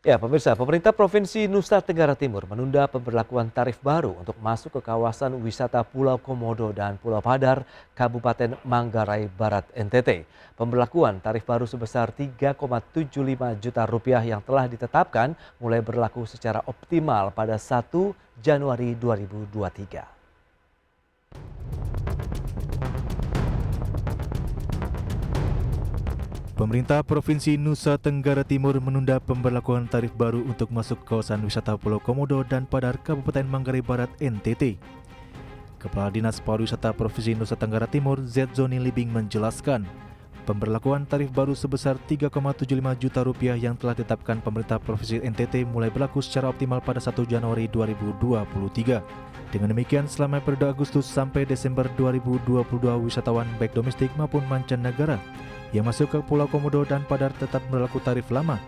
Ya, pemirsa, pemerintah Provinsi Nusa Tenggara Timur menunda pemberlakuan tarif baru untuk masuk ke kawasan wisata Pulau Komodo dan Pulau Padar, Kabupaten Manggarai Barat, NTT. Pemberlakuan tarif baru sebesar 3,75 juta rupiah yang telah ditetapkan mulai berlaku secara optimal pada 1 Januari 2023. Pemerintah Provinsi Nusa Tenggara Timur menunda pemberlakuan tarif baru untuk masuk kawasan wisata Pulau Komodo dan Padar, Kabupaten Manggarai Barat, NTT. Kepala Dinas Pariwisata Provinsi Nusa Tenggara Timur, Z. Zoni Libing menjelaskan, pemberlakuan tarif baru sebesar 3,75 juta rupiah yang telah ditetapkan pemerintah Provinsi NTT mulai berlaku secara optimal pada 1 Januari 2023. Dengan demikian, selama periode Agustus sampai Desember 2022, wisatawan baik domestik maupun mancanegara yang masuk ke Pulau Komodo dan Padar tetap berlaku tarif lama,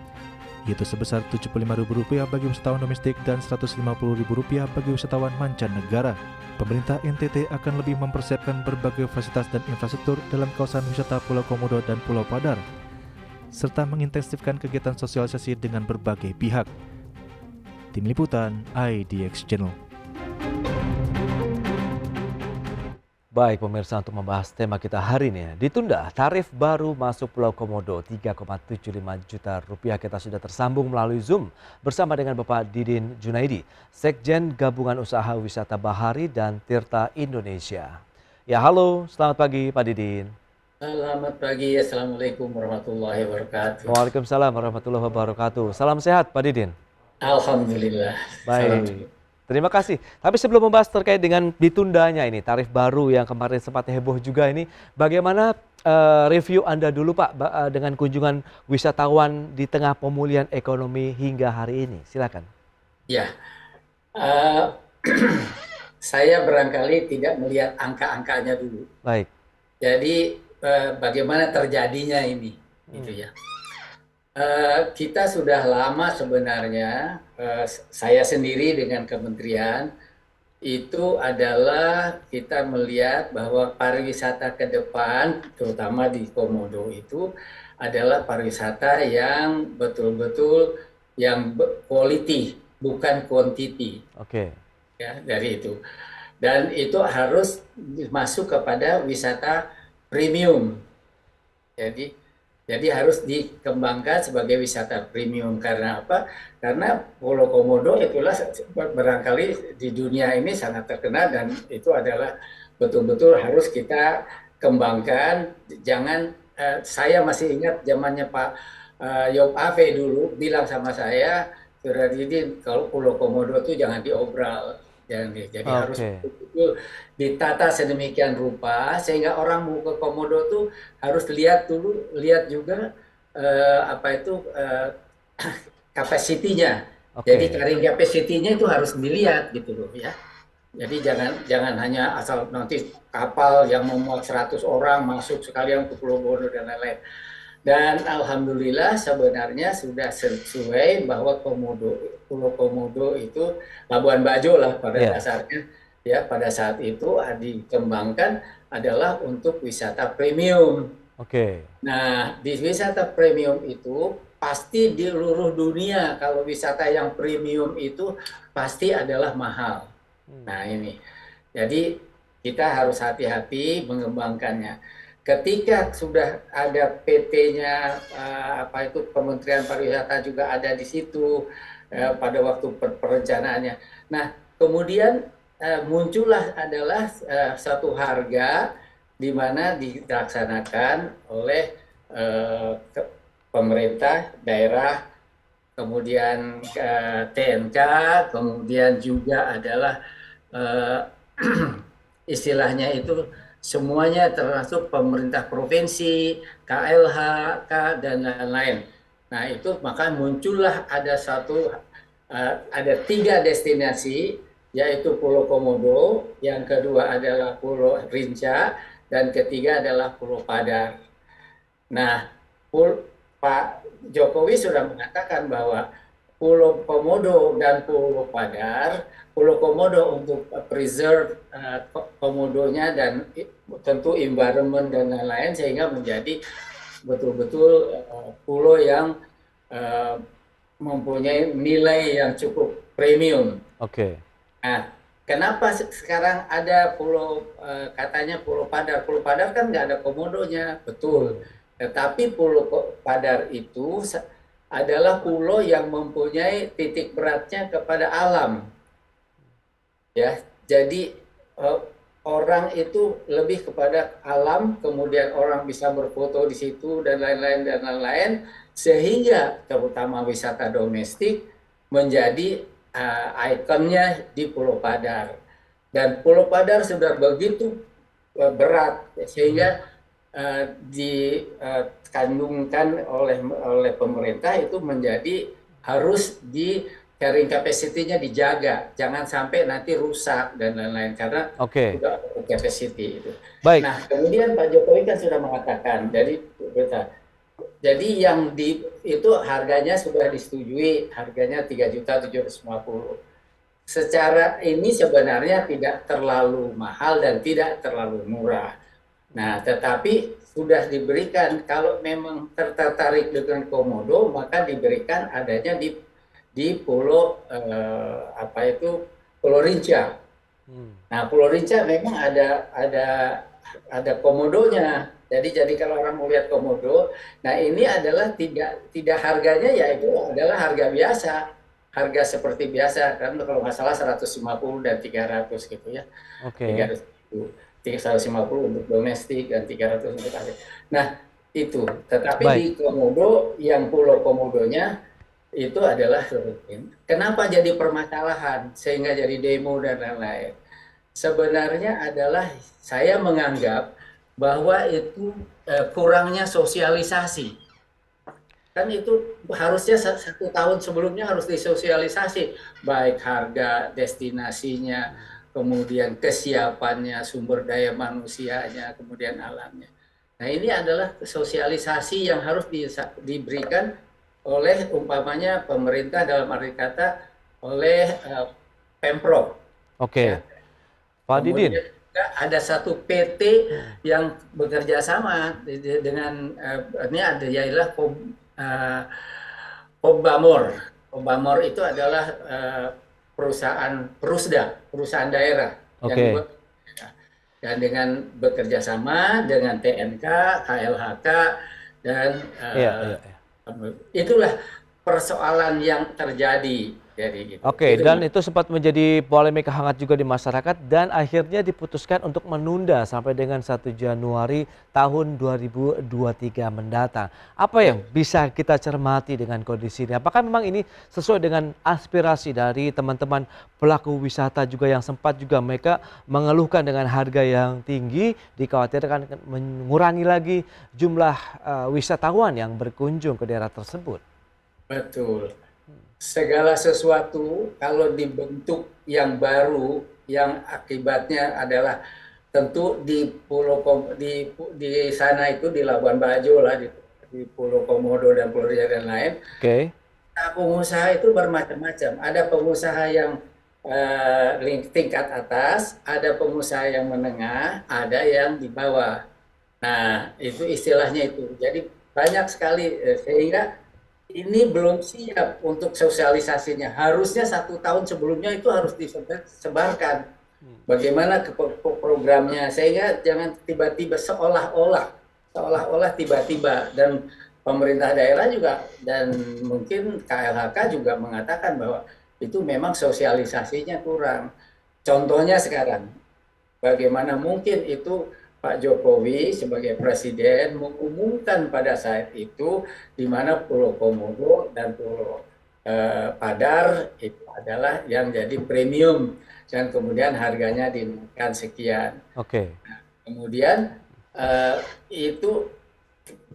yaitu sebesar Rp75.000 bagi wisatawan domestik dan Rp150.000 bagi wisatawan mancanegara. Pemerintah NTT akan lebih mempersiapkan berbagai fasilitas dan infrastruktur dalam kawasan wisata Pulau Komodo dan Pulau Padar, serta mengintensifkan kegiatan sosialisasi dengan berbagai pihak. Tim Liputan IDX Channel. Baik pemirsa, untuk membahas tema kita hari ini, ditunda tarif baru masuk Pulau Komodo 3,75 juta rupiah. Kita sudah tersambung melalui Zoom bersama dengan Bapak Didin Junaidi, Sekjen Gabungan Usaha Wisata Bahari dan Tirta Indonesia. Ya, halo, selamat pagi Pak Didin. Selamat pagi, Assalamualaikum warahmatullahi wabarakatuh. Waalaikumsalam warahmatullahi wabarakatuh. Salam sehat Pak Didin. Alhamdulillah, salam Baik, sehat. terima kasih. Tapi sebelum membahas terkait dengan ditundanya ini, tarif baru yang kemarin sempat heboh juga ini, bagaimana review Anda dulu Pak dengan kunjungan wisatawan di tengah pemulihan ekonomi hingga hari ini? Silakan. Ya, eh, saya barangkali tidak melihat angka-angkanya dulu. Baik. Jadi bagaimana terjadinya ini, gitu ya. Kita sudah lama sebenarnya, saya sendiri dengan kementerian, itu adalah kita melihat bahwa pariwisata ke depan, terutama di Komodo itu, adalah pariwisata yang betul-betul yang quality, bukan quantity, Oke. ya, dari itu. Dan itu harus masuk kepada wisata premium. Jadi harus dikembangkan sebagai wisata premium. Karena apa? Karena Pulau Komodo itulah barangkali di dunia ini sangat terkenal dan itu adalah betul-betul harus kita kembangkan. Jangan, saya masih ingat zamannya Pak Yop Ave dulu bilang sama saya, Suradidin, kalau Pulau Komodo itu jangan diobral. Jadi harus Oke. betul-betul ditata sedemikian rupa sehingga orang mau ke Komodo tuh harus lihat dulu, lihat juga kapasitinya. Jadi Oke. carrying capacity-nya itu harus dilihat gitu loh ya. Jadi jangan hanya asal nanti kapal yang memuat 100 orang masuk sekalian ke Pulau Komodo dan lain-lain. Dan alhamdulillah sebenarnya sudah sesuai bahwa Pulau Komodo itu Labuan Bajo lah pada Ya. dasarnya, ya, pada saat itu dikembangkan adalah untuk wisata premium. Oke. Nah, di wisata premium itu pasti di seluruh dunia kalau wisata yang premium itu pasti adalah mahal. Nah, ini. Jadi kita harus hati-hati mengembangkannya. Ketika sudah ada PT-nya, Kementerian Pariwisata juga ada di situ pada waktu perencanaannya. Nah, kemudian muncullah adalah satu harga di mana dilaksanakan oleh pemerintah daerah, kemudian TNK, kemudian juga adalah istilahnya itu semuanya termasuk pemerintah provinsi, KLH, dan lain-lain. Nah itu maka muncullah ada 3 destinasi, yaitu Pulau Komodo, yang kedua adalah Pulau Rinca, dan ketiga adalah Pulau Padar. Nah, Pak Jokowi sudah mengatakan bahwa Pulau Komodo dan Pulau Padar, Pulau Komodo untuk preserve komodonya dan tentu environment dan lain-lain sehingga menjadi betul-betul pulau yang mempunyai nilai yang cukup premium. Oke. Nah, kenapa sekarang ada pulau katanya Pulau Padar? Pulau Padar kan nggak ada komodonya, betul. Tetapi Pulau Padar itu adalah pulau yang mempunyai titik beratnya kepada alam. Ya, jadi orang itu lebih kepada alam, kemudian orang bisa berfoto di situ dan lain-lain, sehingga terutama wisata domestik menjadi ikonnya di Pulau Padar. Dan Pulau Padar sudah begitu berat sehingga dikandungkan oleh pemerintah itu menjadi harus di carrying capacity-nya dijaga, jangan sampai nanti rusak dan lain-lain karena sudah capacity itu. Baik. Nah, kemudian Pak Jokowi kan sudah mengatakan, jadi yang itu harganya sudah disetujui, harganya 3.750.000. Secara ini sebenarnya tidak terlalu mahal dan tidak terlalu murah. Nah, tetapi sudah diberikan kalau memang tertarik dengan komodo, maka diberikan adanya di Pulau Pulau Rinca. Nah, Pulau Rinca memang ada komodonya. Jadi kalau orang mau lihat komodo, nah ini adalah tidak harganya yaitu adalah harga biasa, harga seperti biasa kan kalau nggak salah 150 dan 300 gitu ya. Oke. 150 untuk domestik dan 300 untuk asing. Nah, itu. Tetapi di Komodo yang Pulau Komodonya itu adalah rutin. Kenapa jadi permasalahan sehingga jadi demo dan lain-lain? Sebenarnya adalah saya menganggap bahwa itu kurangnya sosialisasi. Kan itu harusnya 1 tahun sebelumnya harus disosialisasi, baik harga, destinasinya, kemudian kesiapannya, sumber daya manusianya, kemudian alamnya. Nah, ini adalah sosialisasi yang harus diberikan oleh umpamanya pemerintah dalam arti kata oleh Pemprov. Oke. Ya. Pak Didin. Ada satu PT yang bekerja sama dengan ini ada yailah Pobamor. Pobamor itu adalah perusahaan perusahaan daerah. Oke. Dan dengan bekerja sama dengan TNK, KLHK dan itulah persoalan yang terjadi. Oke, dan itu sempat menjadi polemik hangat juga di masyarakat dan akhirnya diputuskan untuk menunda sampai dengan 1 Januari tahun 2023 mendatang. Apa yang bisa kita cermati dengan kondisi ini? Apakah memang ini sesuai dengan aspirasi dari teman-teman pelaku wisata juga yang sempat juga mereka mengeluhkan dengan harga yang tinggi, dikhawatirkan mengurangi lagi jumlah wisatawan yang berkunjung ke daerah tersebut? Betul. Segala sesuatu kalau dibentuk yang baru yang akibatnya adalah tentu di di sana itu di Labuan Bajo lah di Pulau Komodo dan Pulau Ria dan lain. Oke. Pengusaha itu bermacam-macam. Ada pengusaha yang tingkat atas, ada pengusaha yang menengah, ada yang di bawah. Nah, itu istilahnya itu. Jadi banyak sekali sehingga ini belum siap untuk sosialisasinya. Harusnya 1 tahun sebelumnya itu harus disebarkan. Bagaimana programnya, sehingga jangan tiba-tiba seolah-olah tiba-tiba dan pemerintah daerah juga dan mungkin KLHK juga mengatakan bahwa itu memang sosialisasinya kurang. Contohnya sekarang, bagaimana mungkin itu Pak Jokowi sebagai presiden mengumumkan pada saat itu di mana Pulau Komodo dan Pulau Padar itu adalah yang jadi premium dan kemudian harganya dinaikkan sekian. Oke. Nah, kemudian itu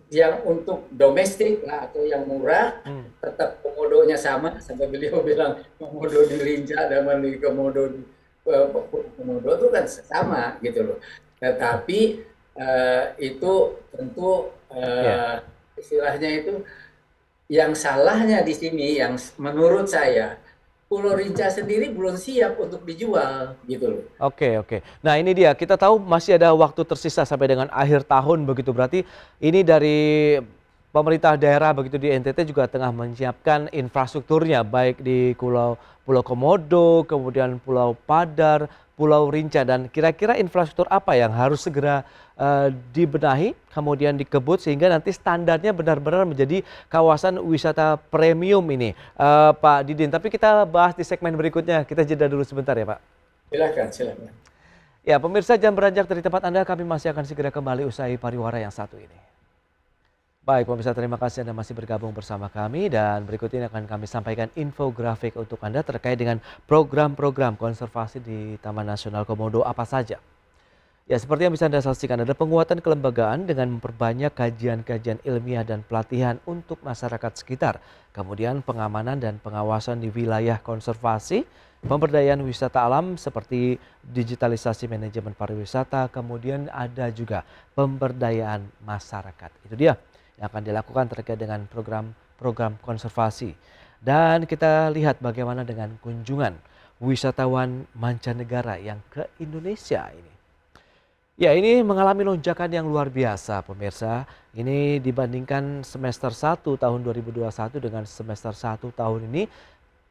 yang untuk domestik lah atau yang murah tetap komodonya sama sampai beliau bilang komodo di Rinca dan di komodo itu kan sama gitu loh. Tetapi itu tentu istilahnya itu yang salahnya di sini yang menurut saya Pulau Rinca sendiri belum siap untuk dijual gitu loh. Oke. Nah ini dia, kita tahu masih ada waktu tersisa sampai dengan akhir tahun begitu, berarti ini dari pemerintah daerah begitu di NTT juga tengah menyiapkan infrastrukturnya baik di Pulau Komodo, kemudian Pulau Padar, Pulau Rinca, dan kira-kira infrastruktur apa yang harus segera dibenahi kemudian dikebut sehingga nanti standarnya benar-benar menjadi kawasan wisata premium ini, Pak Didin. Tapi kita bahas di segmen berikutnya. Kita jeda dulu sebentar ya, Pak. Silakan. Ya, pemirsa, jam beranjak dari tempat Anda, kami masih akan segera kembali usai pariwara yang satu ini. Baik, pemirsa, terima kasih Anda masih bergabung bersama kami, dan berikut ini akan kami sampaikan infografik untuk Anda terkait dengan program-program konservasi di Taman Nasional Komodo apa saja. Ya, seperti yang bisa Anda saksikan, ada penguatan kelembagaan dengan memperbanyak kajian-kajian ilmiah dan pelatihan untuk masyarakat sekitar. Kemudian pengamanan dan pengawasan di wilayah konservasi, pemberdayaan wisata alam seperti digitalisasi manajemen pariwisata, kemudian ada juga pemberdayaan masyarakat. Itu dia yang akan dilakukan terkait dengan program-program konservasi. Dan kita lihat bagaimana dengan kunjungan wisatawan mancanegara yang ke Indonesia ini. Ya, ini mengalami lonjakan yang luar biasa, pemirsa. Ini dibandingkan semester 1 tahun 2021 dengan semester 1 tahun ini,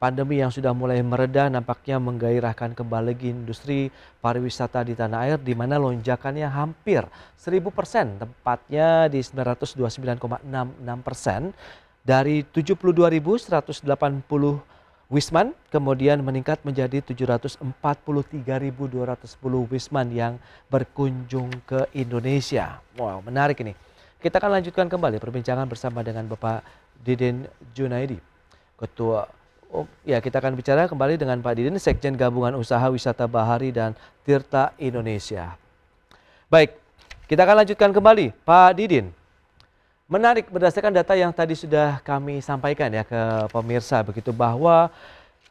pandemi yang sudah mulai mereda nampaknya menggairahkan kembali industri pariwisata di tanah air, di mana lonjakannya hampir 1000%, tepatnya di 929,66%, dari 72.180 wisman kemudian meningkat menjadi 743.210 wisman yang berkunjung ke Indonesia. Wow, menarik ini. Kita akan lanjutkan kembali perbincangan bersama dengan Bapak Didin Junaidi, Ketua. Kita akan bicara kembali dengan Pak Didin, Sekjen Gabungan Usaha Wisata Bahari dan Tirta Indonesia. Baik, kita akan lanjutkan kembali, Pak Didin. Menarik, berdasarkan data yang tadi sudah kami sampaikan ya ke pemirsa begitu, bahwa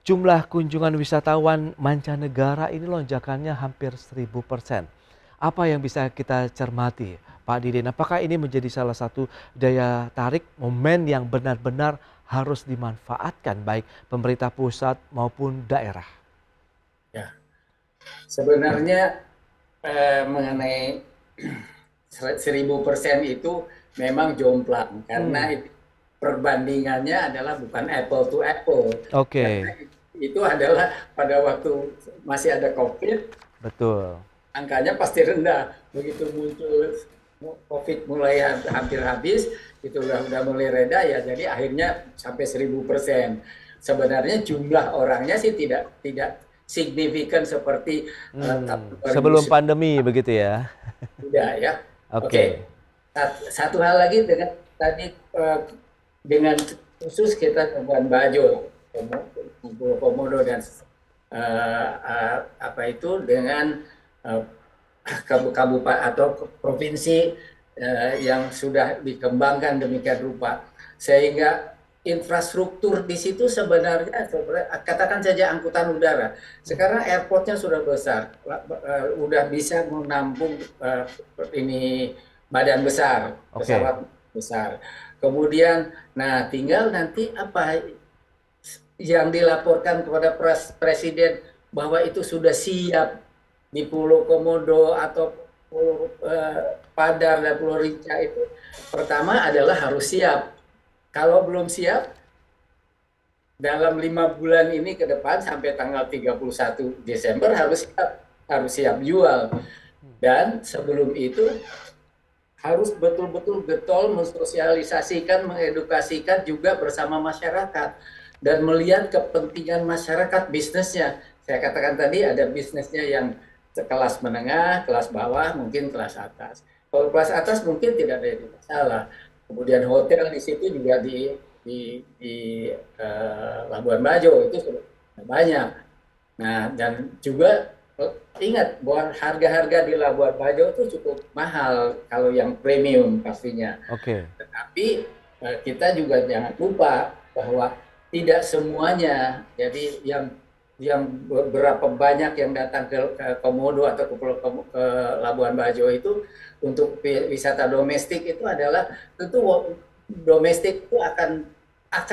jumlah kunjungan wisatawan mancanegara ini lonjakannya hampir 1000%. Apa yang bisa kita cermati, Pak Didin? Apakah ini menjadi salah satu daya tarik, momen yang benar-benar harus dimanfaatkan baik pemerintah pusat maupun daerah? Ya, sebenarnya mengenai 1000% itu memang jomplang karena perbandingannya adalah bukan apple to apple. Oke. Itu adalah pada waktu masih ada COVID. Betul. Angkanya pasti rendah. Begitu muncul COVID mulai hampir habis, itu udah mulai reda ya. Jadi akhirnya sampai 1000%. Sebenarnya jumlah orangnya sih tidak signifikan seperti sebelum pandemi begitu ya. Tidak ya. Oke. Satu hal lagi dengan tadi dengan khusus kita Labuan Bajo, Komodo dan dengan kabupaten atau provinsi yang sudah dikembangkan demikian rupa, sehingga infrastruktur di situ sebenarnya katakan saja angkutan udara. Sekarang airportnya sudah besar, udah bisa menampung ini badan besar, pesawat besar. Kemudian, tinggal nanti apa yang dilaporkan kepada Presiden bahwa itu sudah siap di Pulau Komodo atau Pulau Padar dan Pulau Rinca itu. Pertama adalah harus siap. Kalau belum siap, dalam 5 bulan ini ke depan sampai tanggal 31 Desember harus siap jual. Dan sebelum itu harus betul-betul getol mensosialisasikan, mengedukasikan juga bersama masyarakat dan melihat kepentingan masyarakat bisnisnya. Saya katakan tadi ada bisnisnya yang kelas menengah, kelas bawah, mungkin kelas atas. Kalau kelas atas mungkin tidak ada masalah. Kemudian hotel di situ juga di Labuan Bajo itu sudah banyak. Nah, dan juga ingat bahwa harga-harga di Labuan Bajo itu cukup mahal kalau yang premium pastinya. Oke. Tetapi kita juga jangan lupa bahwa tidak semuanya. Jadi yang berapa banyak yang datang ke Komodo atau ke Labuan Bajo itu untuk wisata domestik itu adalah tentu domestik itu akan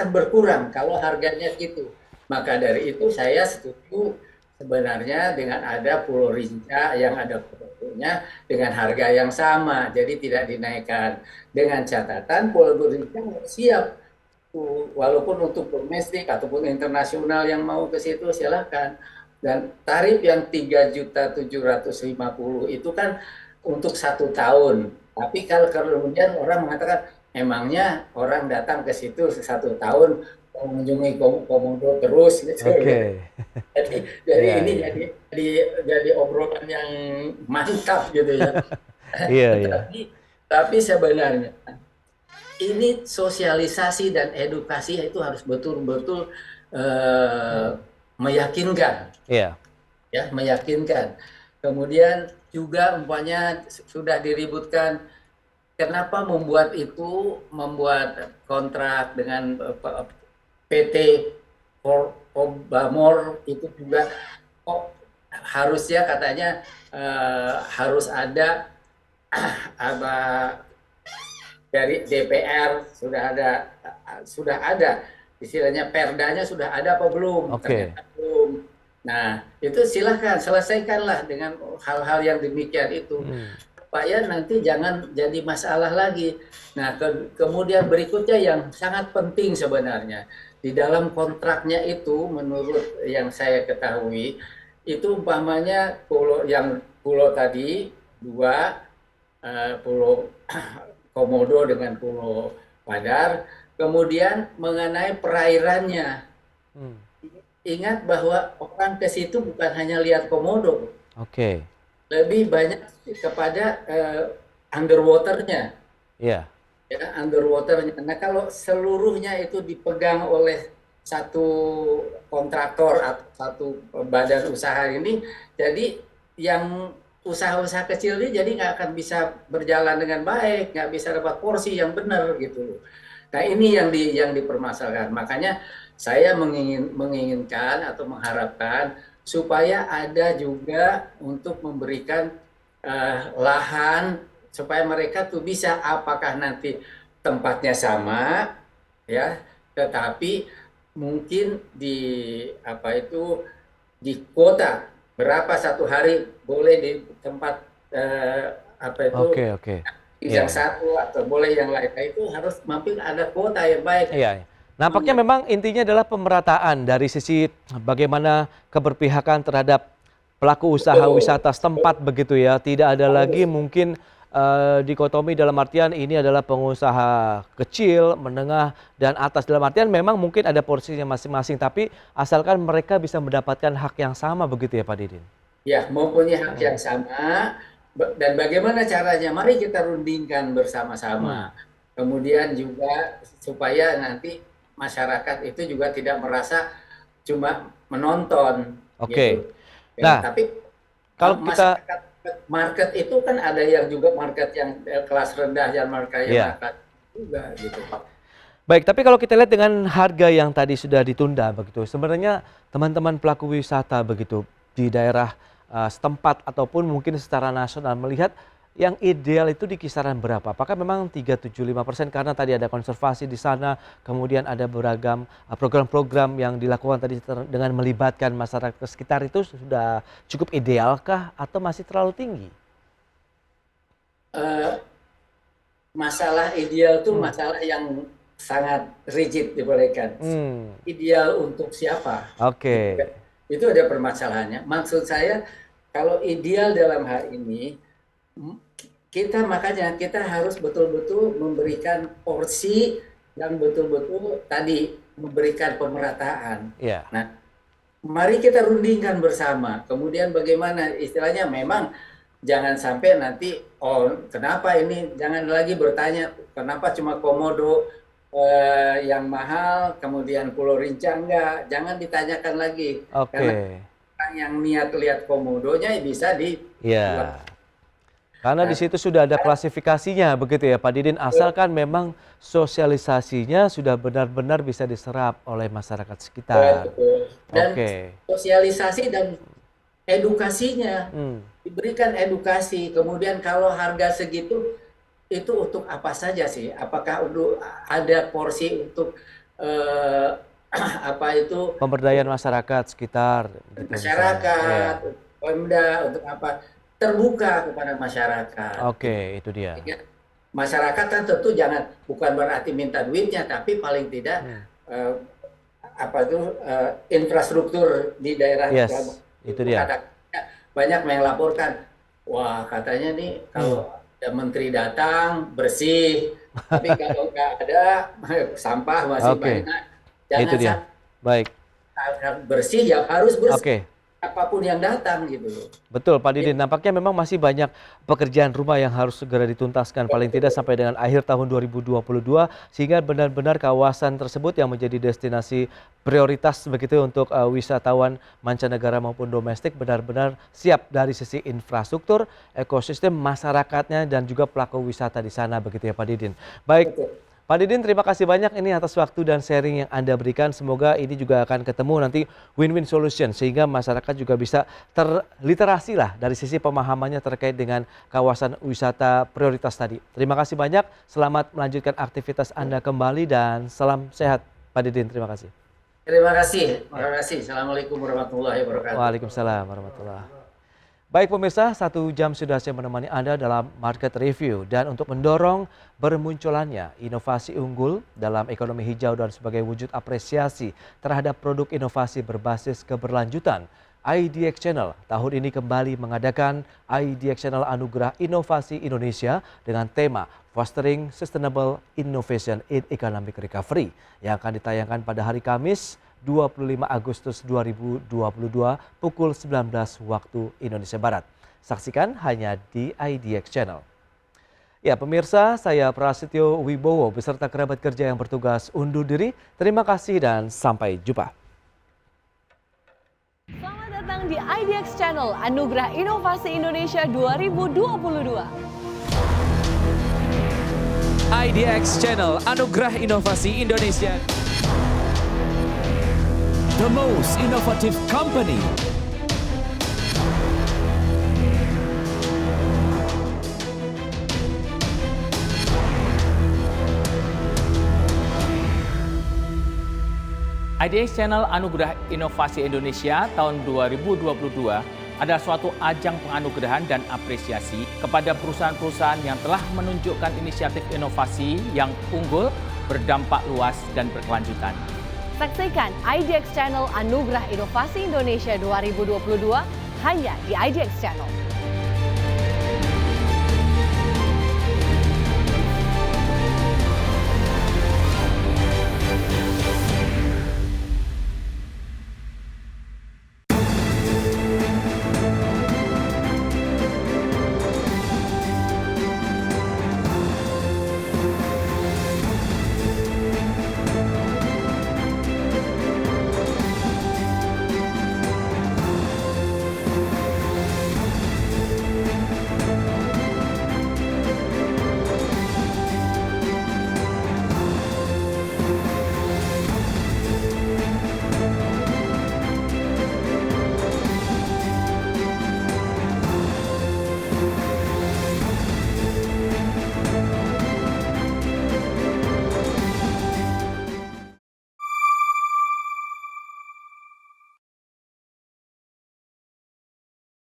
berkurang kalau harganya gitu. Maka dari itu saya setuju sebenarnya dengan ada Pulau Rinca yang ada komodonya dengan harga yang sama, jadi tidak dinaikkan. Dengan catatan Pulau Rinca siap, walaupun untuk domestik ataupun internasional yang mau ke situ silakan. Dan tarif yang 3.750.000 itu kan untuk 1 tahun. Tapi kalau kemudian orang mengatakan, emangnya orang datang ke situ 1 tahun mengunjungi komodo terus gitu. Oke. Jadi Iya, ini iya. jadi obrolan yang mantap gitu ya. Iya, iya. Tapi sebenarnya ini sosialisasi dan edukasi itu harus betul-betul meyakinkan, Iya. ya, meyakinkan. Kemudian juga umpamanya sudah diributkan, kenapa membuat kontrak dengan PT Bamor itu juga kok harusnya katanya harus ada apa dari DPR sudah ada istilahnya perdanya sudah ada apa belum? Oke. Ternyata belum. Nah, itu silahkan selesaikanlah dengan hal-hal yang demikian itu. Supaya nanti jangan jadi masalah lagi. Nah, kemudian berikutnya yang sangat penting sebenarnya. Di dalam kontraknya itu, menurut yang saya ketahui, itu umpamanya pulau tadi, 2, Pulau Komodo dengan Pulau Padar, kemudian mengenai perairannya. Ingat bahwa orang ke situ bukan hanya lihat komodo, Oke. lebih banyak kepada underwaternya, Iya. ya, underwaternya. Nah, kalau seluruhnya itu dipegang oleh satu kontraktor atau satu badan usaha ini, jadi yang usaha-usaha kecil ini jadi nggak akan bisa berjalan dengan baik, nggak bisa dapat porsi yang benar gitu. Nah, ini yang dipermasalahkan. Makanya saya menginginkan atau mengharapkan supaya ada juga untuk memberikan lahan supaya mereka tuh bisa, apakah nanti tempatnya sama, ya, tetapi mungkin di kota berapa satu hari boleh di tempat Oke. yang Iya, iya. satu atau boleh yang lain. Nah, itu harus mampir ada kuota yang baik. Iya, iya. Nampaknya memang intinya adalah pemerataan dari sisi bagaimana keberpihakan terhadap pelaku usaha Betul. wisata setempat begitu ya. Tidak ada lagi mungkin dikotomi dalam artian ini adalah pengusaha kecil, menengah, dan atas. Dalam artian memang mungkin ada porsinya masing-masing, tapi asalkan mereka bisa mendapatkan hak yang sama begitu ya Pak Didin? Ya, mempunyai hak yang sama. Dan bagaimana caranya? Mari kita rundingkan bersama-sama. Kemudian juga supaya nanti masyarakat itu juga tidak merasa cuma menonton, Oke. gitu. Nah, Tapi kalau kita masyarakat market itu kan ada yang juga market yang kelas rendah, yang market yang ya. market juga gitu. Baik, tapi kalau kita lihat dengan harga yang tadi sudah ditunda begitu, sebenarnya teman-teman pelaku wisata begitu di daerah setempat ataupun mungkin secara nasional melihat yang ideal itu di kisaran berapa? Apakah memang 375% karena tadi ada konservasi di sana, kemudian ada beragam program-program yang dilakukan tadi dengan melibatkan masyarakat sekitar itu sudah cukup idealkah atau masih terlalu tinggi? Masalah ideal itu masalah yang sangat rigid dibolehkan. Ideal untuk siapa? Oke. Itu ada permasalahannya. Maksud saya kalau ideal dalam hal ini makanya kita harus betul-betul memberikan porsi dan betul-betul tadi memberikan pemerataan. Iya. Nah, mari kita rundingkan bersama. Kemudian bagaimana istilahnya, memang jangan sampai nanti kenapa ini, jangan lagi bertanya kenapa cuma komodo yang mahal, kemudian Pulau Rinca enggak. Jangan ditanyakan lagi. Oke. Karena orang yang niat lihat komodonya bisa Iya. Karena di situ sudah ada klasifikasinya begitu ya Pak Didin, asalkan memang sosialisasinya sudah benar-benar bisa diserap oleh masyarakat sekitar. Betul. Dan sosialisasi dan edukasinya, diberikan edukasi. Kemudian kalau harga segitu itu untuk apa saja sih? Apakah ada porsi untuk apa itu Pemberdayaan masyarakat sekitar gitu misalnya. masyarakat, Iya. Pemda untuk apa terbuka kepada masyarakat. Oke, itu dia. Ya, masyarakat kan tentu bukan berarti minta duitnya, tapi paling tidak eh, apa itu infrastruktur di daerah Yes, itu dia. banyak yang laporkan, wah katanya nih kalau ada menteri datang bersih, tapi kalau nggak ada sampah masih Oke, banyak. itu Jangan dia. Baik. sampai bersih ya harus bersih Oke. apapun yang datang gitu loh. Betul, Pak Didin. Nampaknya memang masih banyak pekerjaan rumah yang harus segera dituntaskan, paling tidak sampai dengan akhir tahun 2022, sehingga benar-benar kawasan tersebut yang menjadi destinasi prioritas begitu untuk wisatawan mancanegara maupun domestik benar-benar siap dari sisi infrastruktur, ekosistem masyarakatnya, dan juga pelaku wisata di sana begitu ya Pak Didin. Baik. Betul. Pak Didin, terima kasih banyak ini atas waktu dan sharing yang Anda berikan. Semoga ini juga akan ketemu nanti win-win solution sehingga masyarakat juga bisa terliterasi lah dari sisi pemahamannya terkait dengan kawasan wisata prioritas tadi. Terima kasih banyak, selamat melanjutkan aktivitas Anda kembali dan salam sehat Pak Didin, terima kasih. Terima kasih. Assalamualaikum warahmatullahi wabarakatuh. Waalaikumsalam warahmatullahi wabarakatuh. Baik pemirsa, 1 jam sudah saya menemani Anda dalam Market Review, dan untuk mendorong bermunculannya inovasi unggul dalam ekonomi hijau dan sebagai wujud apresiasi terhadap produk inovasi berbasis keberlanjutan, IDX Channel tahun ini kembali mengadakan IDX Channel Anugerah Inovasi Indonesia dengan tema Fostering Sustainable Innovation in Economic Recovery yang akan ditayangkan pada hari Kamis 25 Agustus 2022 pukul 19 waktu Indonesia Barat. Saksikan hanya di IDX Channel. Ya pemirsa, saya Prasetyo Wibowo beserta kerabat kerja yang bertugas undur diri. Terima kasih dan sampai jumpa. Selamat datang di IDX Channel Anugerah Inovasi Indonesia 2022. IDX Channel Anugerah Inovasi Indonesia. The most innovative company. IDX Channel Anugerah Inovasi Indonesia tahun 2022 adalah suatu ajang penganugerahan dan apresiasi kepada perusahaan-perusahaan yang telah menunjukkan inisiatif inovasi yang unggul, berdampak luas, dan berkelanjutan. Saksikan IDX Channel Anugerah Inovasi Indonesia 2022 hanya di IDX Channel.